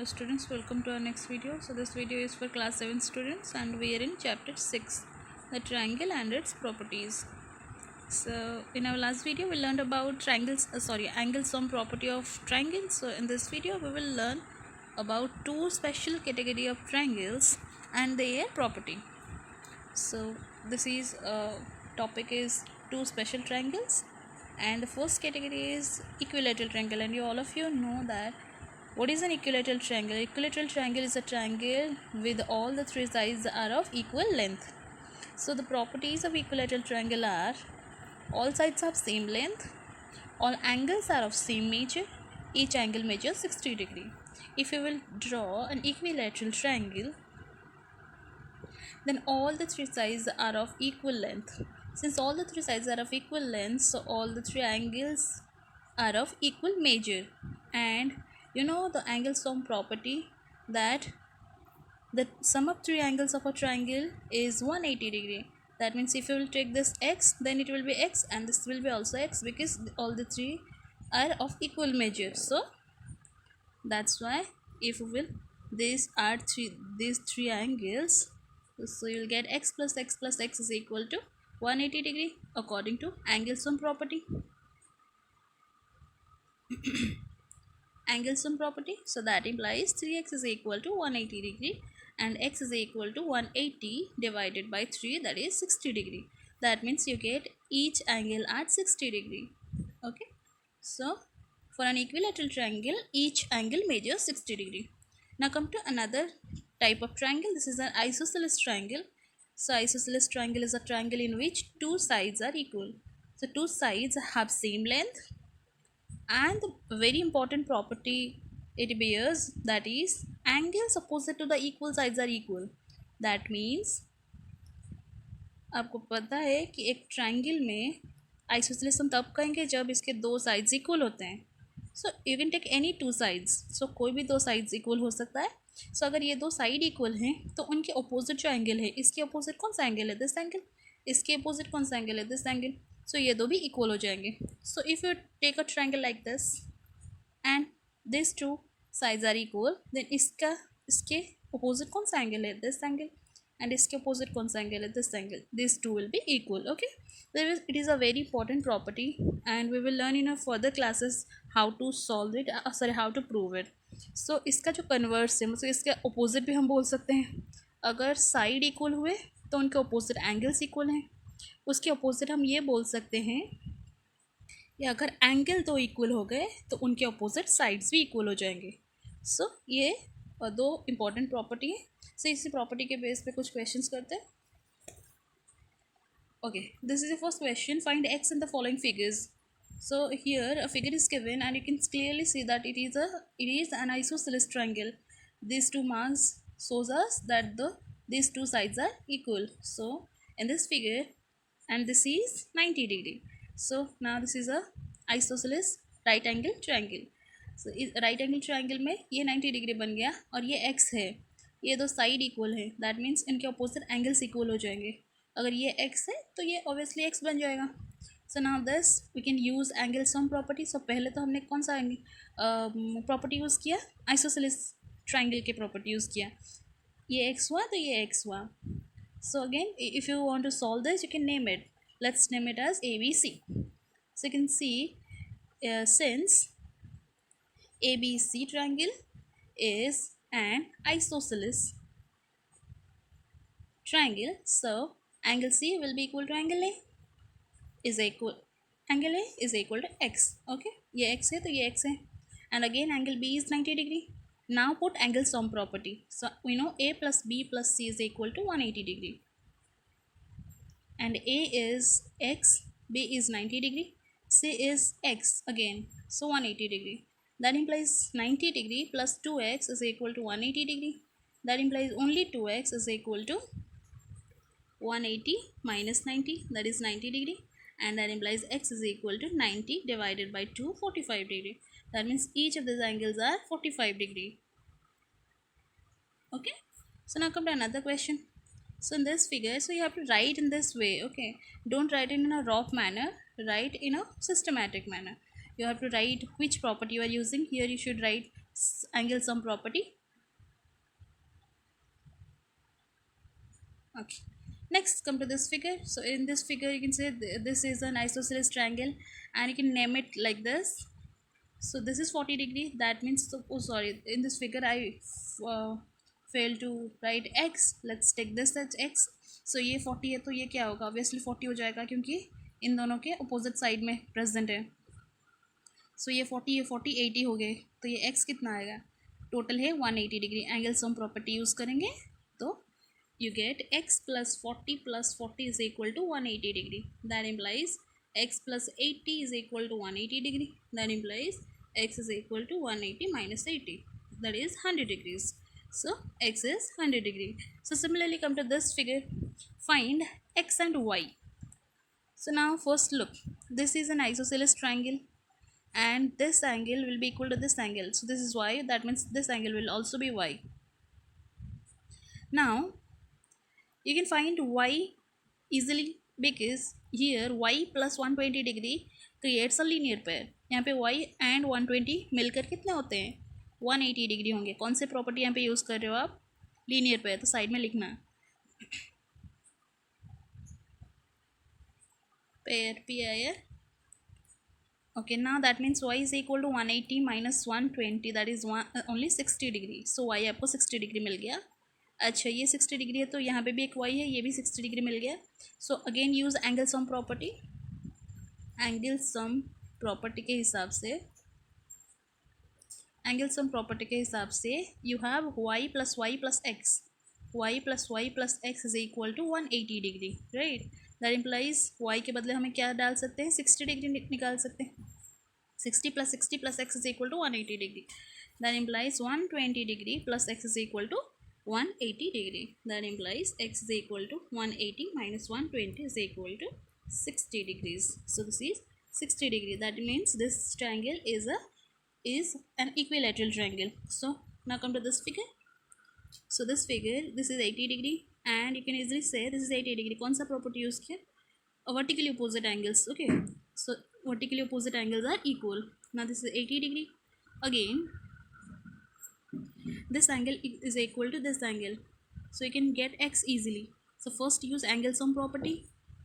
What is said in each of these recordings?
Hello students, welcome to our next video. So this video is for class 7 students and we are in chapter 6, the triangle and its properties. So in our last video we learned about angle sum property of triangles. So in this video we will learn about two special category of triangles and their property. So this is topic is two special triangles, and the first category is equilateral triangle, and all of you know that what is an equilateral triangle. Equilateral triangle is a triangle with all the three sides are of equal length. So the properties of equilateral triangle are: all sides have same length, all angles are of same measure, each angle measures 60 degree. If you will draw an equilateral triangle, then all the three sides are of equal length. Since all the three sides are of equal length, so all the three angles are of equal measure. And you know the angle sum property, that the sum of three angles of a triangle is 180 degree. That means if you will take this x, then it will be x, and this will be also x, because all the three are of equal measure. So that's why if we will these three angles, so you will get x plus x plus x is equal to 180 degree according to angle sum property. Angle sum property, so that implies 3x is equal to 180 degree and x is equal to 180 divided by 3, that is 60 degree. That means you get each angle at 60 degree. Okay, so for an equilateral triangle, each angle measures 60 degree. Now come to another type of triangle. This is an isosceles triangle. So isosceles triangle is a triangle in which two sides are equal. So two sides have same length, and the very important property it bears, that is angles opposite to the equal sides are equal. That means आपको पता है कि एक triangle में isosceles हम तब कहेंगे जब इसके दो साइड्स इक्वल होते हैं. So you can take any two sides. So कोई भी दो साइड्स इक्वल हो सकता है. सो अगर ये दो साइड इक्वल हैं तो उनके अपोजिट जो एंगल है, इसके अपोजिट कौन सा एंगल है, दिस एंगल. इसके अपोजिट कौन सा एंगल है, दिस एंगल. सो ये दो भी इक्वल हो जाएंगे. So if you take a triangle like this and this two sides are equal, then इसके अपोजिट कौन सा एंगल है, दिस एंगल, and इसके opposite कौन सा angle है, this angle. These two will be equal. Okay, it is a very important property and we will learn in our further classes how to solve it, how to prove it. So इसका जो converse है, मतलब इसके opposite भी हम बोल सकते हैं. अगर side equal हुए तो उनके opposite angles equal हैं. उसके opposite हम ये बोल सकते हैं कि अगर angle दो equal हो गए तो उनके opposite sides भी equal हो जाएंगे. So ये दो important property है. So इसी प्रॉपर्टी के बेस पे कुछ क्वेश्चंस करते हैं. Okay, this is the first question. Find x in the following figures. So here a figure is given and you can clearly see that it is an isosceles triangle. These two marks shows us that these two sides are equal. So in this figure, and this is 90 degree. So now this is a isosceles right angle triangle. So right angle triangle में ये 90 degree बन गया और ये x है. ये दो side equal है. दैट मीन्स इनके अपोजिट एंगल्स इक्वल हो जाएंगे. अगर ये x है तो ये ऑब्वियसली x बन जाएगा. So now this we can use angle sum property. So पहले तो हमने कौन सा प्रॉपर्टी यूज़ किया, आइसोसेलेस ट्राइंगल की प्रॉपर्टी यूज़ किया. ये x हुआ तो ये x हुआ. So again if you want to solve this you can name it. Let's name it as ABC. So you can see since ABC triangle is an isosceles triangle, so angle C will be equal to angle A is equal to x. Okay, ये x है तो ये x है, and again angle B is 90 degree. Now put angle sum property. So we know A plus B plus C is equal to 180 degree, and A is x, B is 90 degree, C is x again, so 180 degree. That implies 90 degree plus 2x is equal to 180 degree. That implies only 2x is equal to 180 minus 90, that is 90 degree. And that implies x is equal to 90 divided by 2, 45 degree. That means each of these angles are 45 degree. Okay, so now come to another question. So in this figure, so you have to write in this way. Okay, don't write it in a rough manner, write in a systematic manner. You have to write which property you are using. Here you should write angle sum property. Okay, next come to this figure. So in this figure you can say this is an isosceles triangle, and you can name it like this. So this is 40 degree. That means, so, oh sorry, in this figure I uh, failed to write x. Let's take this as x. So ये 40 है तो ये क्या होगा, obviously 40 हो जाएगा क्योंकि इन दोनों के अपोजिट साइड में प्रेजेंट है. सो ये 40 ये 40 80 हो गए, तो ये x कितना आएगा, टोटल है 180 degree. Angle sum property use करेंगे तो you get x plus 40 is equal to 180 degree. That implies x plus 80 is equal to 180 degree. That implies x is equal to 180 minus 80. That is 100 degrees. So x is 100 degree. So similarly come to this figure. Find x and y. So now first look. This is an isosceles triangle, and this angle will be equal to this angle. So this is y. That means this angle will also be y. Now you can find y easily because here y plus 120 degree creates a linear pair. यहाँ पे y and 120 मिलकर कितने होते हैं, 180 degree होंगे. कौन से property यहाँ पे यूज़ कर रहे हो आप, लीनियर पेयर. तो साइड में लिखना है pair PIR. Okay, now that means y is equal to 180 minus 120, that is only 60 degree. So y आपको 60 डिग्री मिल गया. अच्छा ये 60 डिग्री है तो यहाँ पे भी एक y है, ये भी 60 डिग्री मिल गया. So again use angle sum property. Angle sum property के हिसाब से, एंगल सम प्रॉपर्टी के हिसाब से you have y plus y plus x. y plus y plus x is equal to 180 degree, right. That implies y के बदले हमें क्या डाल सकते हैं, 60 डिग्री निकाल सकते हैं. 60 plus x is equal to 180 degree. That implies 120 degree plus x is equal to 180 degree. That implies x is equal to 180 minus 120 is equal to 60 degrees. So this is 60 degree. That means this triangle is an equilateral triangle. So now come to this figure. So this figure, this is 80 degree, and you can easily say this is 80 degree. कौन सा property use किया, vertically opposite angles. Okay, so vertically opposite angles are equal. Now this is 80 degree. Again this angle is equal to this angle, so you can get x easily. So first use angle sum property.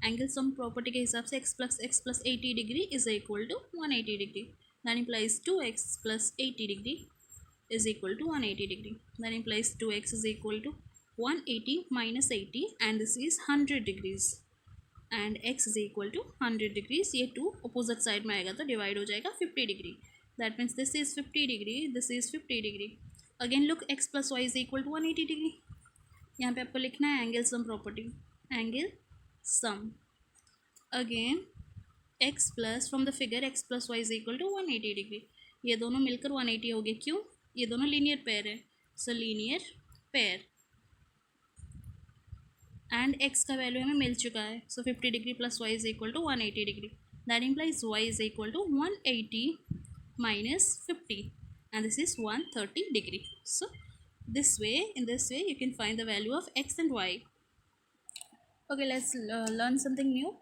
Angle sum property के हिसाब से x plus 80 degree is equal to 180 degree. That implies 2x plus 80 degree is equal to 180 degree. That implies 2x is equal to 180 minus 80, and this is 100 degrees. And x is equal to 100 degrees. ये two opposite side में आएगा तो divide हो जाएगा 50 degree. That means this is 50 degree, this is 50 degree. Again look x plus y is equal to 180 degree. यहाँ पे आपको लिखना है angle sum property. Angle sum again x plus from the figure x plus y is equal to 180 degree. ये दोनों मिलकर 180 हो गए. क्यों, ये दोनों लीनियर पेयर है. So linear pair and x का वैल्यू हमें मिल चुका है. So 50 degree plus y is equal to 180 degree. That implies y is equal to 180 minus 50, and this is 130 degree. So this way, in this way you can find the value of x and y. Okay, let's learn something new.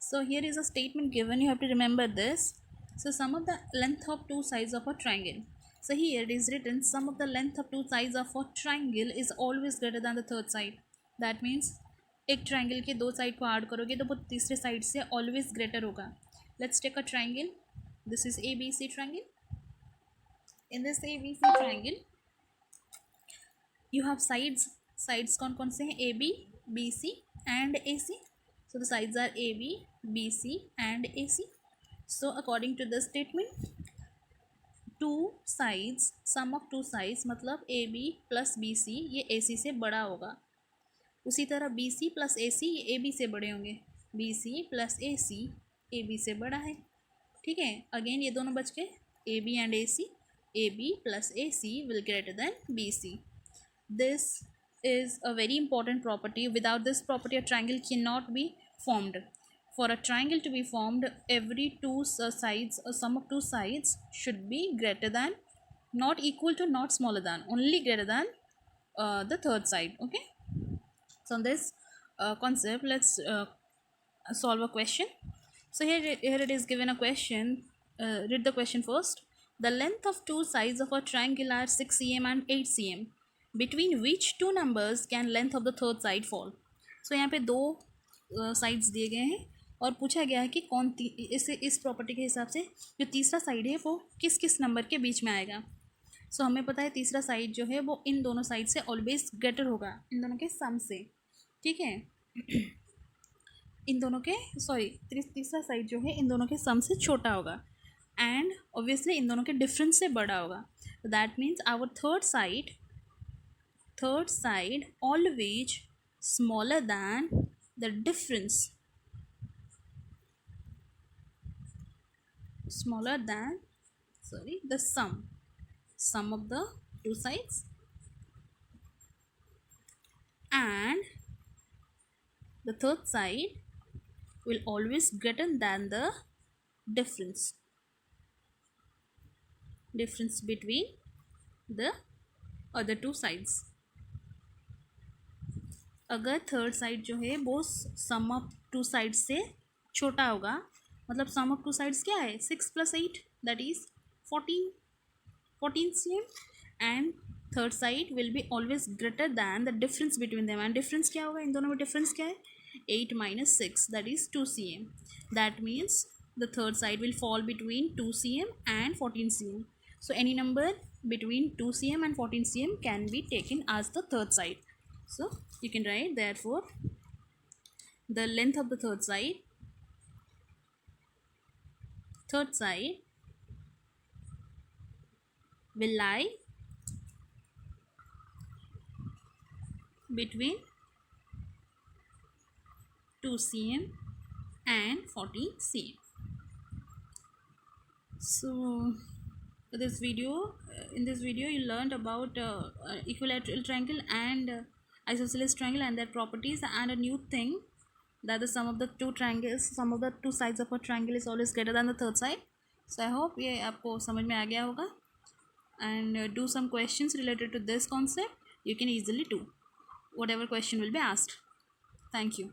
So here is a statement given, you have to remember this. So sum of the length of two sides of a triangle. So here it is written sum of the length of two sides of a triangle is always greater than the third side. That means एक triangle के दो side को add करोगे तो वो तीसरे side से always greater होगा. Let's take a triangle. This is ABC triangle. In this ABC triangle you have sides. Sides कौन कौन से हैं, AB, BC and AC. So the sides are AB, BC and AC. So according to this statement, two sides, sum of two sides मतलब AB plus BC ये AC से बड़ा होगा. उसी तरह BC प्लस AC ये AB से बड़े होंगे. BC प्लस AC AB से बड़ा है. ठीक है, अगेन ये दोनों बच गए AB and AC. AB plus AC will greater than BC. This is a very important property. Without this property a triangle can not be formed. For a triangle to be formed, every two sides, a sum of two sides should be greater than, not equal to, not smaller than, only greater than the third side. Okay. So on this concept, let's solve a question. So here it is given a question. Read the question first. The length of two sides of a triangle are 6 cm and 8 cm. Between which two numbers can length of the third side fall? So यहाँ पे दो sides दिए गए हैं और पूछा गया है कि इस प्रॉपर्टी के हिसाब से जो तीसरा साइड है वो किस किस नंबर के बीच में आएगा. सो हमें पता है तीसरा साइड जो है वो इन दोनों साइड से ऑलवेज ग्रेटर होगा, इन दोनों के सम से. ठीक है. इन दोनों के तीसरा साइड जो है इन दोनों के सम से छोटा होगा एंड ऑब्वियसली इन दोनों के डिफरेंस से बड़ा होगा. That means our third side always smaller than the difference, smaller than the sum of the two sides, and the third side will always greater than the difference between the other two sides. अगर third side जो है वो सम of to side से छोटा होगा, मतलब सम of two sides क्या है 6 + 8 that is 14 cm and third side will be always greater than the difference between them. And difference क्या होगा इन दोनों में, डिफरेंस क्या है 8 - 6 that is 2 cm. That means the third side will fall between 2 cm and 14 cm. So any number between 2 cm and 14 cm can be taken as the third side. So you can write therefore the length of the third side will lie between 2 cm and 14 cm. So in this video you learned about equilateral triangle and isosceles triangle and their properties, and a new thing that the sum of the two sides of a triangle is always greater than the third side. So I hope ये आपको समझ में आ गया होगा. And do some questions related to this concept. You can easily do whatever question will be asked. Thank you.